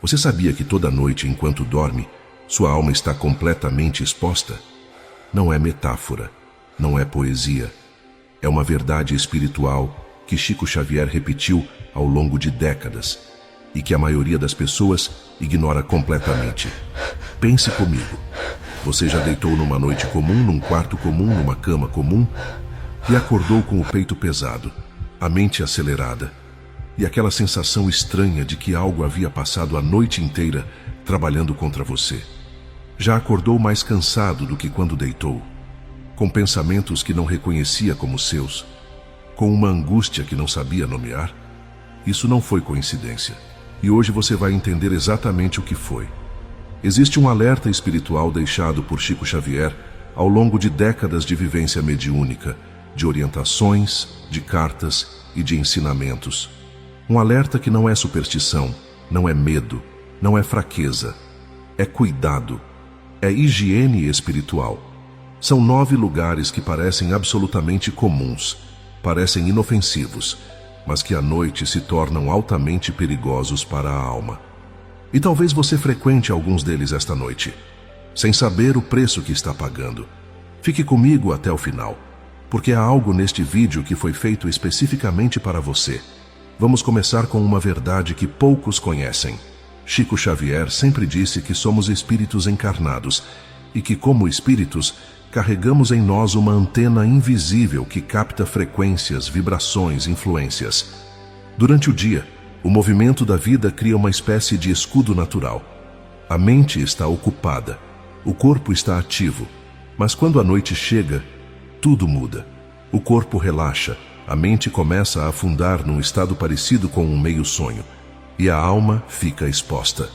Você sabia que toda noite, enquanto dorme, sua alma está completamente exposta? Não é metáfora, não é poesia. É uma verdade espiritual que Chico Xavier repetiu ao longo de décadas e que a maioria das pessoas ignora completamente. Pense comigo. Você já deitou numa noite comum, num quarto comum, numa cama comum e acordou com o peito pesado, a mente acelerada e aquela sensação estranha de que algo havia passado a noite inteira trabalhando contra você. Já acordou mais cansado do que quando deitou, com pensamentos que não reconhecia como seus, com uma angústia que não sabia nomear? Isso não foi coincidência, e hoje você vai entender exatamente o que foi. Existe um alerta espiritual deixado por Chico Xavier ao longo de décadas de vivência mediúnica, de orientações, de cartas e de ensinamentos. Um alerta que não é superstição, não é medo, não é fraqueza, é cuidado, é higiene espiritual. São 9 lugares que parecem absolutamente comuns, parecem inofensivos, mas que à noite se tornam altamente perigosos para a alma. E talvez você frequente alguns deles esta noite, sem saber o preço que está pagando. Fique comigo até o final, porque há algo neste vídeo que foi feito especificamente para você. Vamos começar com uma verdade que poucos conhecem. Chico Xavier sempre disse que somos espíritos encarnados e que, como espíritos, carregamos em nós uma antena invisível que capta frequências, vibrações, influências. Durante o dia, o movimento da vida cria uma espécie de escudo natural. A mente está ocupada, o corpo está ativo, mas quando a noite chega, tudo muda. O corpo relaxa, a mente começa a afundar num estado parecido com um meio-sonho, e a alma fica exposta.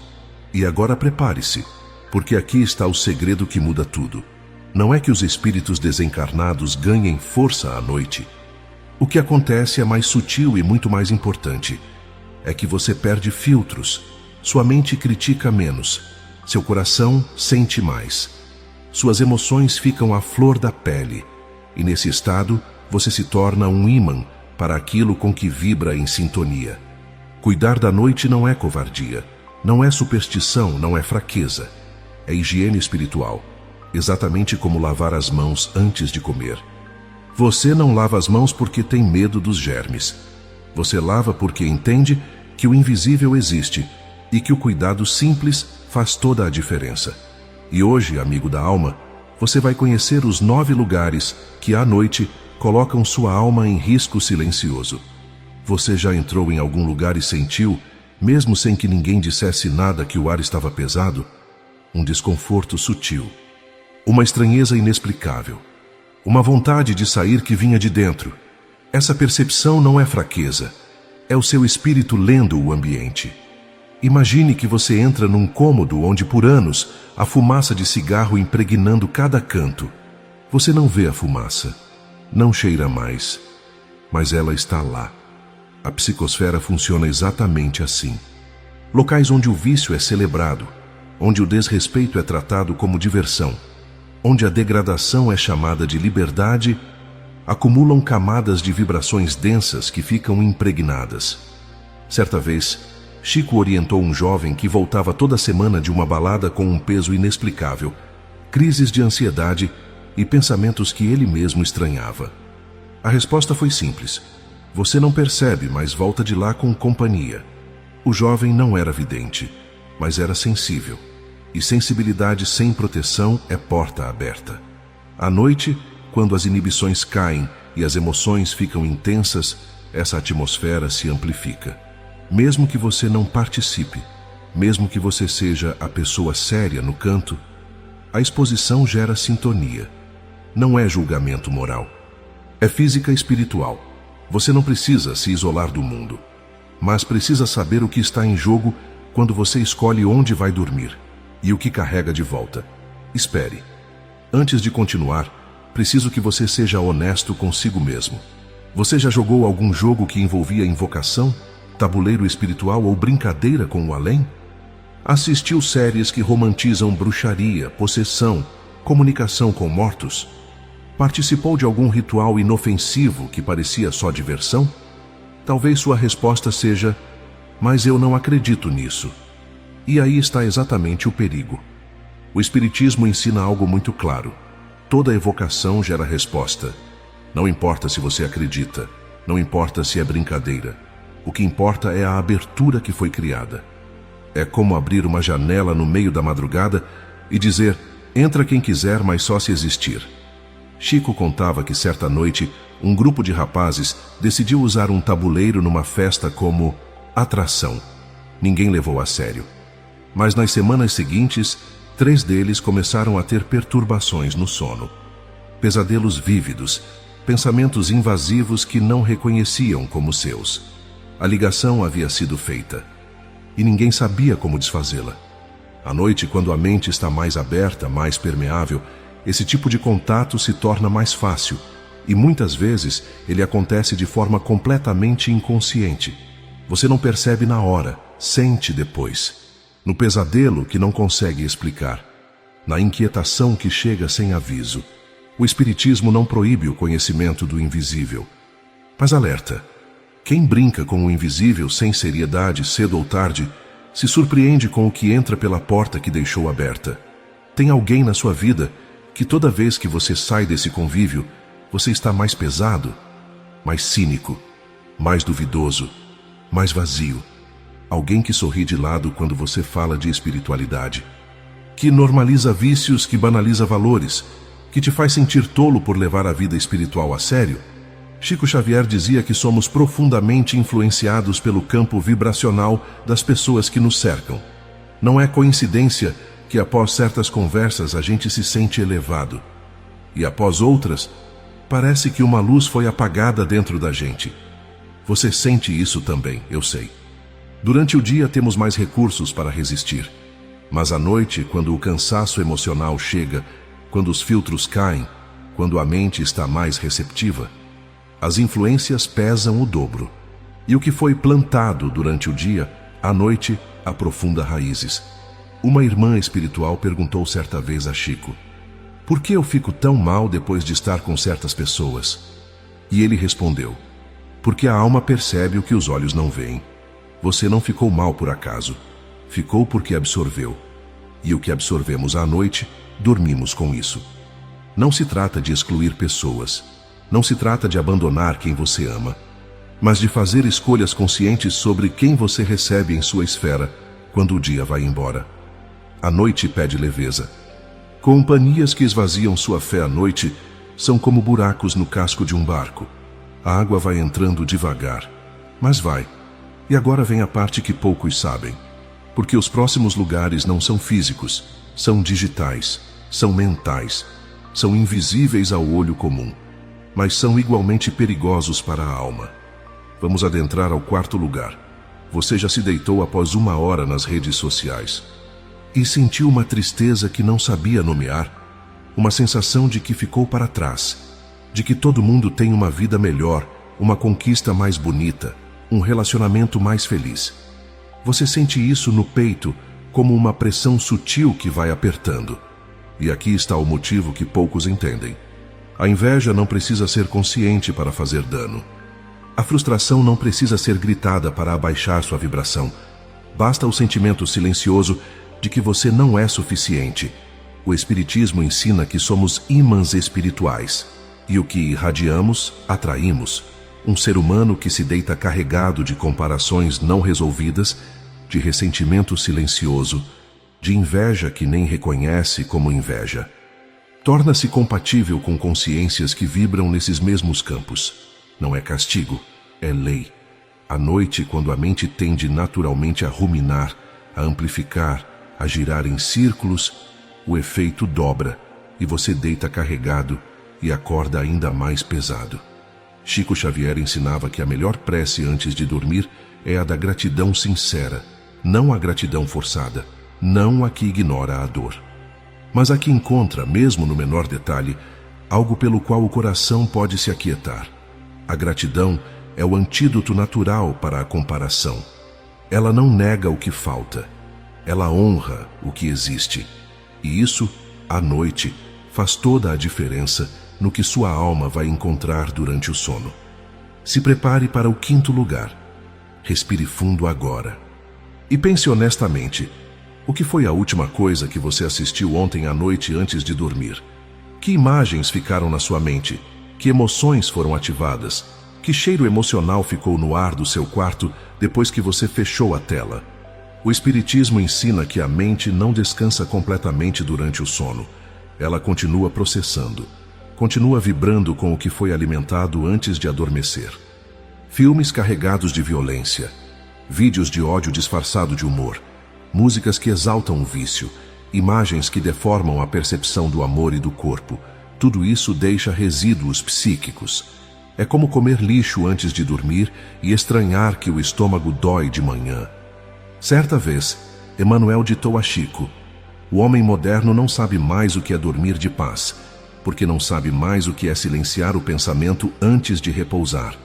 E agora prepare-se, porque aqui está o segredo que muda tudo. Não é que os espíritos desencarnados ganhem força à noite. O que acontece é mais sutil e muito mais importante. É que você perde filtros, sua mente critica menos, seu coração sente mais. Suas emoções ficam à flor da pele, e nesse estado você se torna um ímã para aquilo com que vibra em sintonia. Cuidar da noite não é covardia, não é superstição, não é fraqueza. É higiene espiritual, exatamente como lavar as mãos antes de comer. Você não lava as mãos porque tem medo dos germes. Você lava porque entende que o invisível existe e que o cuidado simples faz toda a diferença. E hoje, amigo da alma, você vai conhecer os 9 lugares que à noite colocam sua alma em risco silencioso. Você já entrou em algum lugar e sentiu, mesmo sem que ninguém dissesse nada, que o ar estava pesado? Um desconforto sutil, uma estranheza inexplicável, uma vontade de sair que vinha de dentro. Essa percepção não é fraqueza, é o seu espírito lendo o ambiente. Imagine que você entra num cômodo onde por anos a fumaça de cigarro impregnando cada canto. Você não vê a fumaça, não cheira mais, mas ela está lá. A psicosfera funciona exatamente assim. Locais onde o vício é celebrado, onde o desrespeito é tratado como diversão, onde a degradação é chamada de liberdade, acumulam camadas de vibrações densas que ficam impregnadas. Certa vez, Chico orientou um jovem que voltava toda semana de uma balada com um peso inexplicável, crises de ansiedade e pensamentos que ele mesmo estranhava. A resposta foi simples: você não percebe, mas volta de lá com companhia. O jovem não era vidente, mas era sensível. E sensibilidade sem proteção é porta aberta. À noite, quando as inibições caem e as emoções ficam intensas, essa atmosfera se amplifica. Mesmo que você não participe, mesmo que você seja a pessoa séria no canto, a exposição gera sintonia. Não é julgamento moral. É física espiritual. Você não precisa se isolar do mundo, mas precisa saber o que está em jogo quando você escolhe onde vai dormir e o que carrega de volta. Espere. Antes de continuar, preciso que você seja honesto consigo mesmo. Você já jogou algum jogo que envolvia invocação, tabuleiro espiritual ou brincadeira com o além? Assistiu séries que romantizam bruxaria, possessão, comunicação com mortos? Participou de algum ritual inofensivo que parecia só diversão? Talvez sua resposta seja: mas eu não acredito nisso. E aí está exatamente o perigo. O Espiritismo ensina algo muito claro. Toda evocação gera resposta. Não importa se você acredita, não importa se é brincadeira. O que importa é a abertura que foi criada. É como abrir uma janela no meio da madrugada e dizer: entra quem quiser, mas só se existir. Chico contava que certa noite um grupo de rapazes decidiu usar um tabuleiro numa festa como atração. Ninguém levou a sério. Mas nas semanas seguintes, 3 deles começaram a ter perturbações no sono. Pesadelos vívidos, pensamentos invasivos que não reconheciam como seus. A ligação havia sido feita. E ninguém sabia como desfazê-la. À noite, quando a mente está mais aberta, mais permeável, esse tipo de contato se torna mais fácil. E muitas vezes ele acontece de forma completamente inconsciente. Você não percebe na hora, sente depois. No pesadelo que não consegue explicar. Na inquietação que chega sem aviso. O Espiritismo não proíbe o conhecimento do invisível. Mas alerta: quem brinca com o invisível sem seriedade, cedo ou tarde, se surpreende com o que entra pela porta que deixou aberta. Tem alguém na sua vida que toda vez que você sai desse convívio, você está mais pesado, mais cínico, mais duvidoso, mais vazio. Alguém que sorri de lado quando você fala de espiritualidade, que normaliza vícios, que banaliza valores, que te faz sentir tolo por levar a vida espiritual a sério. Chico Xavier dizia que somos profundamente influenciados pelo campo vibracional das pessoas que nos cercam. Não é coincidência que após certas conversas a gente se sente elevado. E após outras, parece que uma luz foi apagada dentro da gente. Você sente isso também, eu sei. Durante o dia temos mais recursos para resistir. Mas à noite, quando o cansaço emocional chega, quando os filtros caem, quando a mente está mais receptiva, as influências pesam o dobro. E o que foi plantado durante o dia, à noite, aprofunda raízes. Uma irmã espiritual perguntou certa vez a Chico: por que eu fico tão mal depois de estar com certas pessoas? E ele respondeu: porque a alma percebe o que os olhos não veem. Você não ficou mal por acaso. Ficou porque absorveu. E o que absorvemos à noite, dormimos com isso. Não se trata de excluir pessoas. Não se trata de abandonar quem você ama. Mas de fazer escolhas conscientes sobre quem você recebe em sua esfera quando o dia vai embora. A noite pede leveza. Companhias que esvaziam sua fé à noite são como buracos no casco de um barco. A água vai entrando devagar, mas vai. E agora vem a parte que poucos sabem. Porque os próximos lugares não são físicos, são digitais, são mentais, são invisíveis ao olho comum, mas são igualmente perigosos para a alma. Vamos adentrar ao 4º lugar. Você já se deitou após 1 hora nas redes sociais e sentiu uma tristeza que não sabia nomear, uma sensação de que ficou para trás, de que todo mundo tem uma vida melhor, uma conquista mais bonita, um relacionamento mais feliz. Você sente isso no peito como uma pressão sutil que vai apertando. E aqui está o motivo que poucos entendem. A inveja não precisa ser consciente para fazer dano. A frustração não precisa ser gritada para abaixar sua vibração. Basta o sentimento silencioso de que você não é suficiente. O Espiritismo ensina que somos ímãs espirituais. E o que irradiamos, atraímos. Um ser humano que se deita carregado de comparações não resolvidas, de ressentimento silencioso, de inveja que nem reconhece como inveja, torna-se compatível com consciências que vibram nesses mesmos campos. Não é castigo, é lei. À noite, quando a mente tende naturalmente a ruminar, a amplificar, a girar em círculos, o efeito dobra e você deita carregado e acorda ainda mais pesado. Chico Xavier ensinava que a melhor prece antes de dormir é a da gratidão sincera, não a gratidão forçada, não a que ignora a dor, mas a que encontra, mesmo no menor detalhe, algo pelo qual o coração pode se aquietar. A gratidão é o antídoto natural para a comparação. Ela não nega o que falta, ela honra o que existe. E isso, à noite, faz toda a diferença no que sua alma vai encontrar durante o sono. Se prepare para o 5º lugar. Respire fundo agora. E pense honestamente, O que foi a última coisa que você assistiu ontem à noite antes de dormir? Que imagens ficaram na sua mente? Que emoções foram ativadas? Que cheiro emocional ficou no ar do seu quarto depois que você fechou a tela? O Espiritismo ensina que a mente não descansa completamente durante o sono. Ela continua processando, continua vibrando com o que foi alimentado antes de adormecer. Filmes carregados de violência, vídeos de ódio disfarçado de humor, músicas que exaltam o vício, imagens que deformam a percepção do amor e do corpo, tudo isso deixa resíduos psíquicos. É como comer lixo antes de dormir e estranhar que o estômago dói de manhã. Certa vez, Emmanuel ditou a Chico: o homem moderno não sabe mais o que é dormir de paz, porque não sabe mais o que é silenciar o pensamento antes de repousar.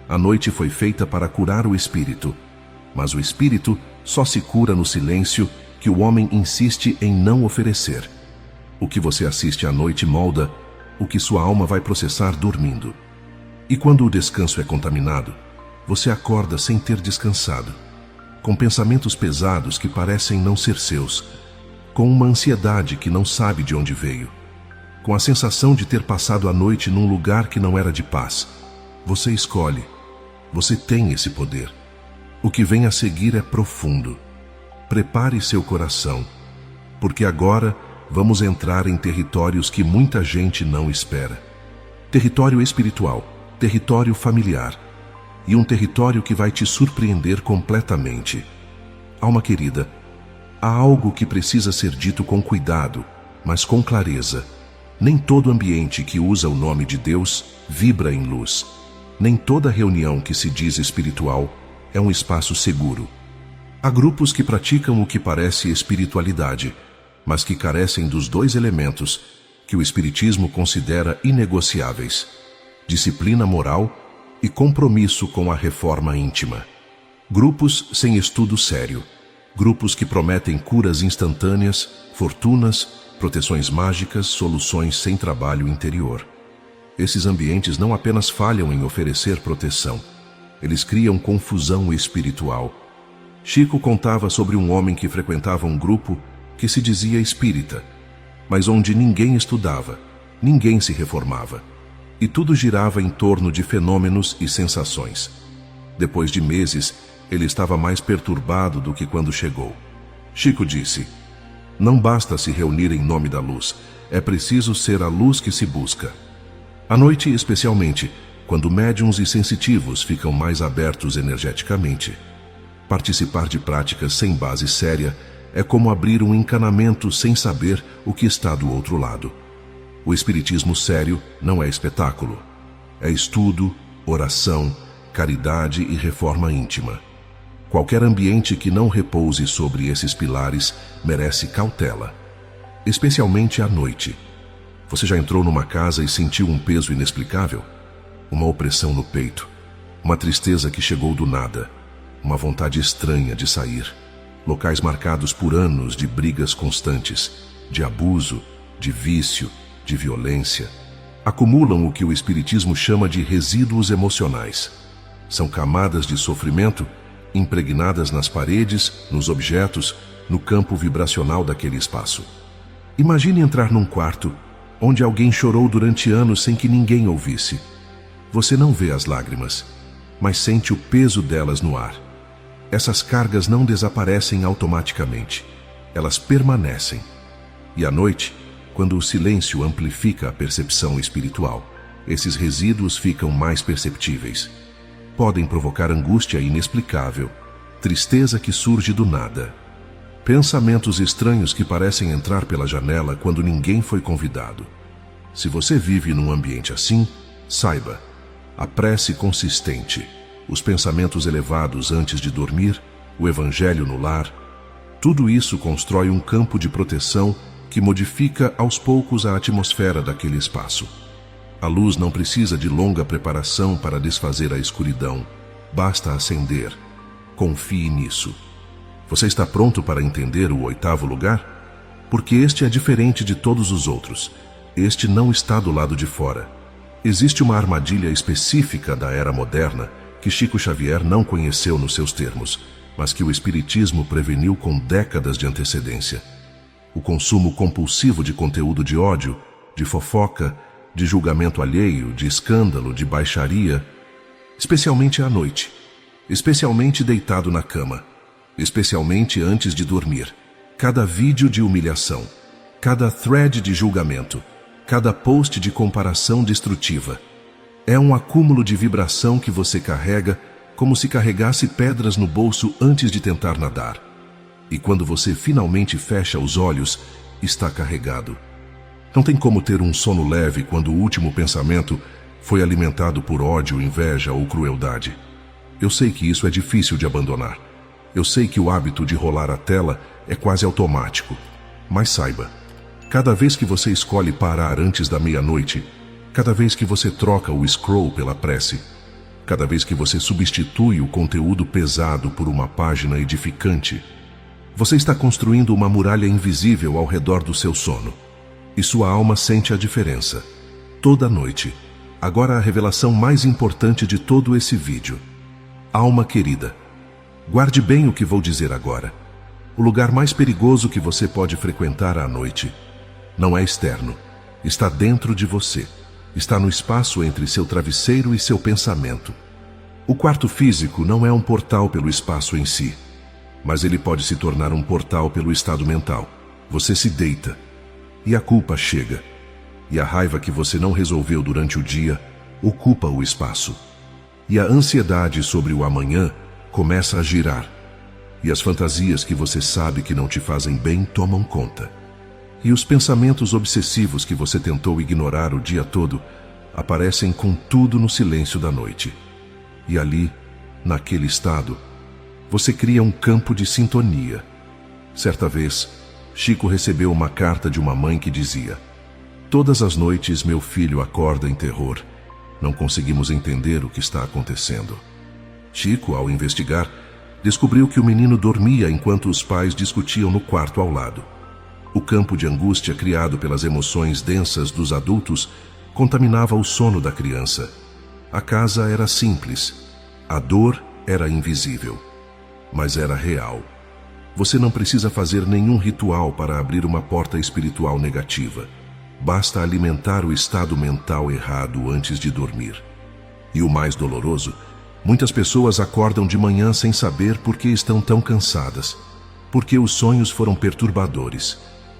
A noite foi feita para curar o espírito, mas o espírito só se cura no silêncio que o homem insiste em não oferecer. O que você assiste à noite molda o que sua alma vai processar dormindo. E quando o descanso é contaminado, você acorda sem ter descansado, com pensamentos pesados que parecem não ser seus, com uma ansiedade que não sabe de onde veio, com a sensação de ter passado a noite num lugar que não era de paz. Você escolhe. Você tem esse poder. O que vem a seguir é profundo. Prepare seu coração, porque agora vamos entrar em territórios que muita gente não espera. Território espiritual, território familiar e um território que vai te surpreender completamente. Alma querida, há algo que precisa ser dito com cuidado, mas com clareza. Nem todo ambiente que usa o nome de Deus vibra em luz. Nem toda reunião que se diz espiritual é um espaço seguro. Há grupos que praticam o que parece espiritualidade, mas que carecem dos dois elementos que o Espiritismo considera inegociáveis: disciplina moral e compromisso com a reforma íntima. Grupos sem estudo sério, grupos que prometem curas instantâneas, fortunas, proteções mágicas, soluções sem trabalho interior. Esses ambientes não apenas falham em oferecer proteção, eles criam confusão espiritual. Chico contava sobre um homem que frequentava um grupo que se dizia espírita, mas onde ninguém estudava, ninguém se reformava, e tudo girava em torno de fenômenos e sensações. Depois de meses, ele estava mais perturbado do que quando chegou. Chico disse: não basta se reunir em nome da luz, é preciso ser a luz que se busca. À noite, especialmente, quando médiuns e sensitivos ficam mais abertos energeticamente, participar de práticas sem base séria é como abrir um encanamento sem saber o que está do outro lado. O espiritismo sério não é espetáculo. É estudo, oração, caridade e reforma íntima. Qualquer ambiente que não repouse sobre esses pilares merece cautela, especialmente à noite. Você já entrou numa casa e sentiu um peso inexplicável? Uma opressão no peito, uma tristeza que chegou do nada, uma vontade estranha de sair. Locais marcados por anos de brigas constantes, de abuso, de vício, de violência, acumulam o que o Espiritismo chama de resíduos emocionais. São camadas de sofrimento impregnadas nas paredes, nos objetos, no campo vibracional daquele espaço. Imagine entrar num quarto onde alguém chorou durante anos sem que ninguém ouvisse. Você não vê as lágrimas, mas sente o peso delas no ar. Essas cargas não desaparecem automaticamente, elas permanecem. E à noite, quando o silêncio amplifica a percepção espiritual, esses resíduos ficam mais perceptíveis. Podem provocar angústia inexplicável, tristeza que surge do nada, pensamentos estranhos que parecem entrar pela janela quando ninguém foi convidado. Se você vive num ambiente assim, saiba, a prece consistente, os pensamentos elevados antes de dormir, o evangelho no lar, tudo isso constrói um campo de proteção que modifica aos poucos a atmosfera daquele espaço. A luz não precisa de longa preparação para desfazer a escuridão, basta acender. Confie nisso. Você está pronto para entender o 8º lugar? Porque este é diferente de todos os outros. Este não está do lado de fora. Existe uma armadilha específica da era moderna que Chico Xavier não conheceu nos seus termos. mas que o Espiritismo preveniu com décadas de antecedência. O consumo compulsivo de conteúdo de ódio, de fofoca, de julgamento alheio, de escândalo, de baixaria, especialmente à noite, especialmente deitado na cama, especialmente antes de dormir. Cada vídeo de humilhação, cada thread de julgamento, cada post de comparação destrutiva. É um acúmulo de vibração que você carrega como se carregasse pedras no bolso antes de tentar nadar. E quando você finalmente fecha os olhos, está carregado. Não tem como ter um sono leve quando o último pensamento foi alimentado por ódio, inveja ou crueldade. Eu sei que isso é difícil de abandonar. Eu sei que o hábito de rolar a tela é quase automático. Mas saiba, cada vez que você escolhe parar antes da meia-noite, cada vez que você troca o scroll pela prece, cada vez que você substitui o conteúdo pesado por uma página edificante, você está construindo uma muralha invisível ao redor do seu sono. E sua alma sente a diferença. Toda noite. Agora a revelação mais importante de todo esse vídeo. Alma querida, guarde bem o que vou dizer agora. O lugar mais perigoso que você pode frequentar à noite não é externo. Está dentro de você. Está no espaço entre seu travesseiro e seu pensamento. O quarto físico não é um portal pelo espaço em si, mas ele pode se tornar um portal pelo estado mental. Você se deita, e a culpa chega, e a raiva que você não resolveu durante o dia ocupa o espaço. E a ansiedade sobre o amanhã começa a girar, e as fantasias que você sabe que não te fazem bem tomam conta. E os pensamentos obsessivos que você tentou ignorar o dia todo aparecem com tudo no silêncio da noite. E ali, naquele estado, você cria um campo de sintonia. Certa vez, Chico recebeu uma carta de uma mãe que dizia: "Todas as noites meu filho acorda em terror. Não conseguimos entender o que está acontecendo." Chico, ao investigar, descobriu que o menino dormia enquanto os pais discutiam no quarto ao lado. O campo de angústia criado pelas emoções densas dos adultos contaminava o sono da criança. A casa era simples. A dor era invisível. Mas era real. Você não precisa fazer nenhum ritual para abrir uma porta espiritual negativa. Basta alimentar o estado mental errado antes de dormir. E o mais doloroso, muitas pessoas acordam de manhã sem saber por que estão tão cansadas, porque os sonhos foram perturbadores,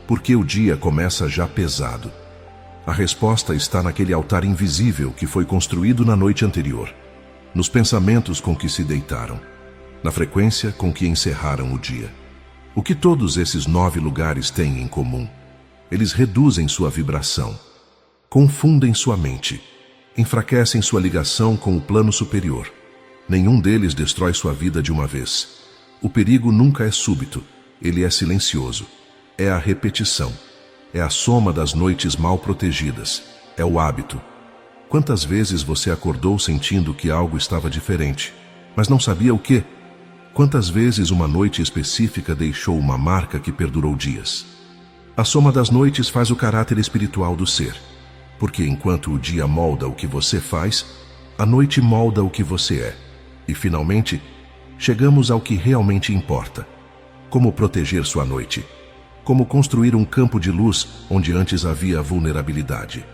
porque o dia começa já pesado. A resposta está naquele altar invisível que foi construído na noite anterior, nos pensamentos com que se deitaram, na frequência com que encerraram o dia. O que todos esses 9 lugares têm em comum? Eles reduzem sua vibração, confundem sua mente, enfraquecem sua ligação com o plano superior. Nenhum deles destrói sua vida de uma vez. O perigo nunca é súbito, ele é silencioso. É a repetição, é a soma das noites mal protegidas, é o hábito. Quantas vezes você acordou sentindo que algo estava diferente, mas não sabia o quê? Quantas vezes uma noite específica deixou uma marca que perdurou dias? A soma das noites faz o caráter espiritual do ser, porque enquanto o dia molda o que você faz, a noite molda o que você é. E finalmente, chegamos ao que realmente importa. Como proteger sua noite? Como construir um campo de luz onde antes havia vulnerabilidade?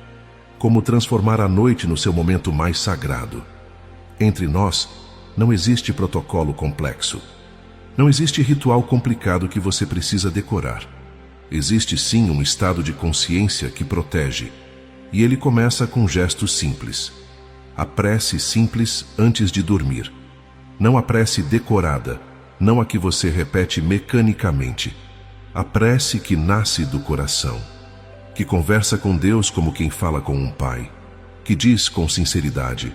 Como transformar a noite no seu momento mais sagrado? Entre nós, não existe protocolo complexo. Não existe ritual complicado que você precisa decorar. Existe sim um estado de consciência que protege, e ele começa com gestos simples. A prece simples antes de dormir. Não a prece decorada, não a que você repete mecanicamente. A prece que nasce do coração, que conversa com Deus como quem fala com um pai, que diz com sinceridade: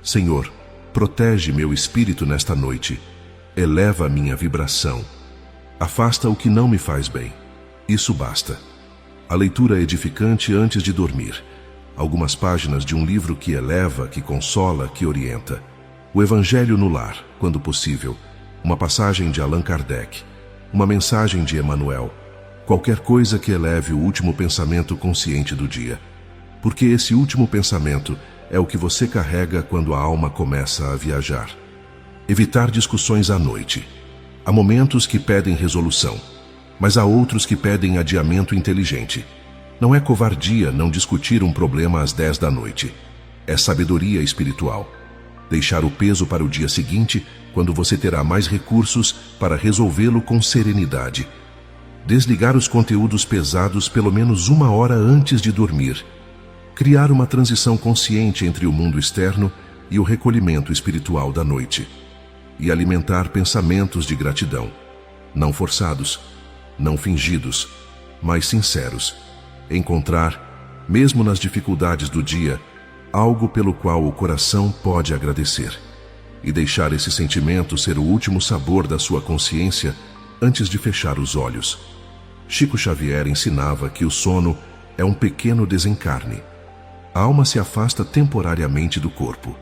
Senhor, protege meu espírito nesta noite, eleva minha vibração, afasta o que não me faz bem. Isso basta. A leitura edificante antes de dormir, algumas páginas de um livro que eleva, que consola, que orienta. O Evangelho no lar, quando possível, uma passagem de Allan Kardec, uma mensagem de Emmanuel, qualquer coisa que eleve o último pensamento consciente do dia. Porque esse último pensamento é o que você carrega quando a alma começa a viajar. Evitar discussões à noite. Há momentos que pedem resolução, mas há outros que pedem adiamento inteligente. Não é covardia não discutir um problema às 10 da noite. É sabedoria espiritual. Deixar o peso para o dia seguinte, quando você terá mais recursos para resolvê-lo com serenidade. Desligar os conteúdos pesados pelo menos 1 hora antes de dormir. Criar uma transição consciente entre o mundo externo e o recolhimento espiritual da noite. E alimentar pensamentos de gratidão. Não forçados, não fingidos, mas sinceros. Encontrar, mesmo nas dificuldades do dia, algo pelo qual o coração pode agradecer. E deixar esse sentimento ser o último sabor da sua consciência antes de fechar os olhos. Chico Xavier ensinava que o sono é um pequeno desencarne. A alma se afasta temporariamente do corpo.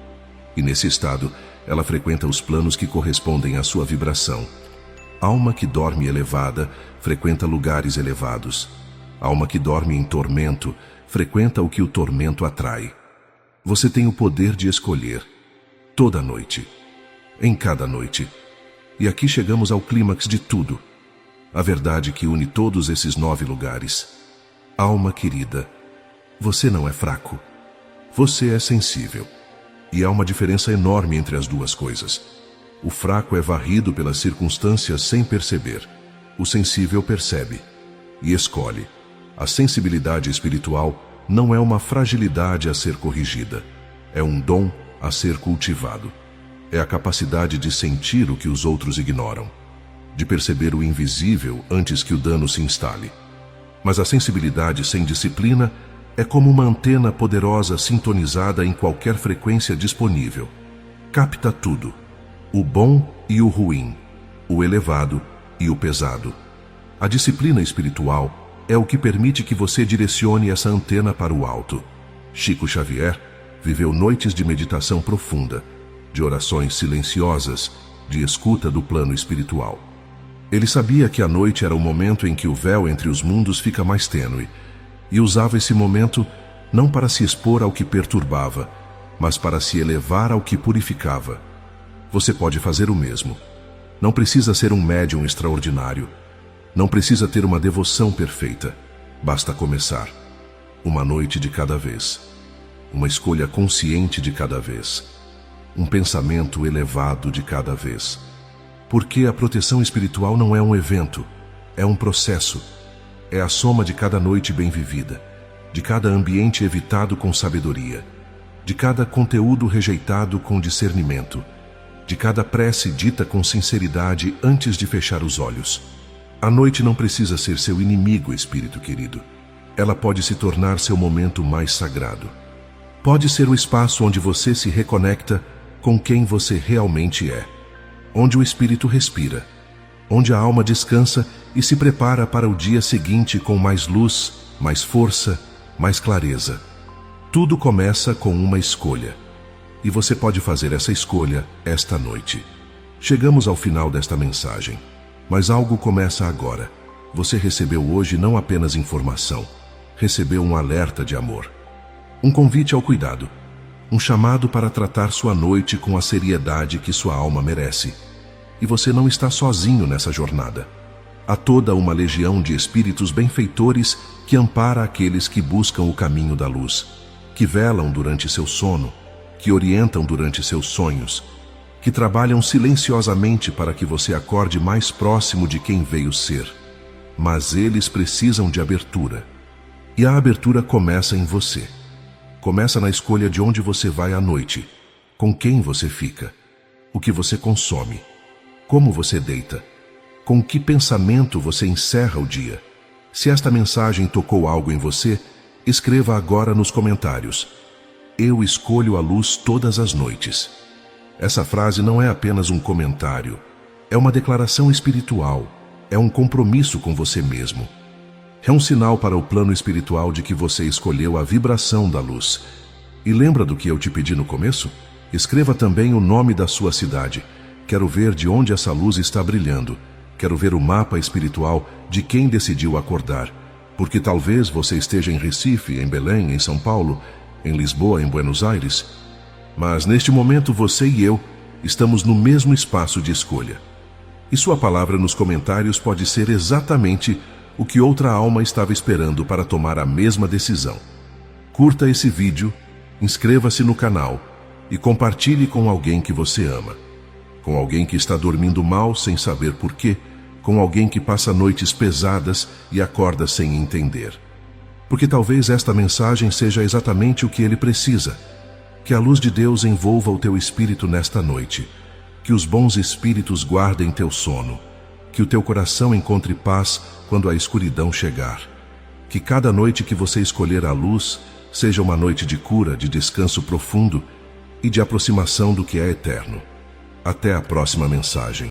E nesse estado, ela frequenta os planos que correspondem à sua vibração. Alma que dorme elevada, frequenta lugares elevados. Alma que dorme em tormento, frequenta o que o tormento atrai. Você tem o poder de escolher, toda noite, em cada noite. E aqui chegamos ao clímax de tudo. A verdade que une todos esses 9 lugares. Alma querida, você não é fraco. Você é sensível. E há uma diferença enorme entre as duas coisas. O fraco é varrido pelas circunstâncias sem perceber. O sensível percebe e escolhe. A sensibilidade espiritual não é uma fragilidade a ser corrigida. É um dom a ser cultivado. É a capacidade de sentir o que os outros ignoram. De perceber o invisível antes que o dano se instale. Mas a sensibilidade sem disciplina é como uma antena poderosa sintonizada em qualquer frequência disponível. Capta tudo, o bom e o ruim, o elevado e o pesado. A disciplina espiritual é o que permite que você direcione essa antena para o alto. Chico Xavier viveu noites de meditação profunda, de orações silenciosas, de escuta do plano espiritual. Ele sabia que a noite era o momento em que o véu entre os mundos fica mais tênue, e usava esse momento não para se expor ao que perturbava, mas para se elevar ao que purificava. Você pode fazer o mesmo. Não precisa ser um médium extraordinário. Não precisa ter uma devoção perfeita. Basta começar. Uma noite de cada vez. Uma escolha consciente de cada vez. Um pensamento elevado de cada vez. Porque a proteção espiritual não é um evento, é um processo. É a soma de cada noite bem vivida, de cada ambiente evitado com sabedoria, de cada conteúdo rejeitado com discernimento, de cada prece dita com sinceridade antes de fechar os olhos. A noite não precisa ser seu inimigo, espírito querido. Ela pode se tornar seu momento mais sagrado. Pode ser o espaço onde você se reconecta com quem você realmente é, onde o espírito respira, onde a alma descansa e se prepara para o dia seguinte com mais luz, mais força, mais clareza. Tudo começa com uma escolha. E você pode fazer essa escolha esta noite. Chegamos ao final desta mensagem. Mas algo começa agora. Você recebeu hoje não apenas informação, recebeu um alerta de amor. Um convite ao cuidado. Um chamado para tratar sua noite com a seriedade que sua alma merece. E você não está sozinho nessa jornada. Há toda uma legião de espíritos benfeitores que ampara aqueles que buscam o caminho da luz, que velam durante seu sono, que orientam durante seus sonhos, que trabalham silenciosamente para que você acorde mais próximo de quem veio ser. Mas eles precisam de abertura. E a abertura começa em você. Começa na escolha de onde você vai à noite, com quem você fica, o que você consome, como você deita, com que pensamento você encerra o dia. Se esta mensagem tocou algo em você, escreva agora nos comentários: eu escolho a luz todas as noites. Essa frase não é apenas um comentário, é uma declaração espiritual, é um compromisso com você mesmo. É um sinal para o plano espiritual de que você escolheu a vibração da luz. E lembra do que eu te pedi no começo? Escreva também o nome da sua cidade. Quero ver de onde essa luz está brilhando. Quero ver o mapa espiritual de quem decidiu acordar. Porque talvez você esteja em Recife, em Belém, em São Paulo, em Lisboa, em Buenos Aires. Mas neste momento você e eu estamos no mesmo espaço de escolha. E sua palavra nos comentários pode ser exatamente o que outra alma estava esperando para tomar a mesma decisão. Curta esse vídeo, inscreva-se no canal e compartilhe com alguém que você ama. Com alguém que está dormindo mal sem saber porquê, com alguém que passa noites pesadas e acorda sem entender. Porque talvez esta mensagem seja exatamente o que ele precisa. Que a luz de Deus envolva o teu espírito nesta noite. Que os bons espíritos guardem teu sono. Que o teu coração encontre paz quando a escuridão chegar. Que cada noite que você escolher a luz seja uma noite de cura, de descanso profundo e de aproximação do que é eterno. Até a próxima mensagem.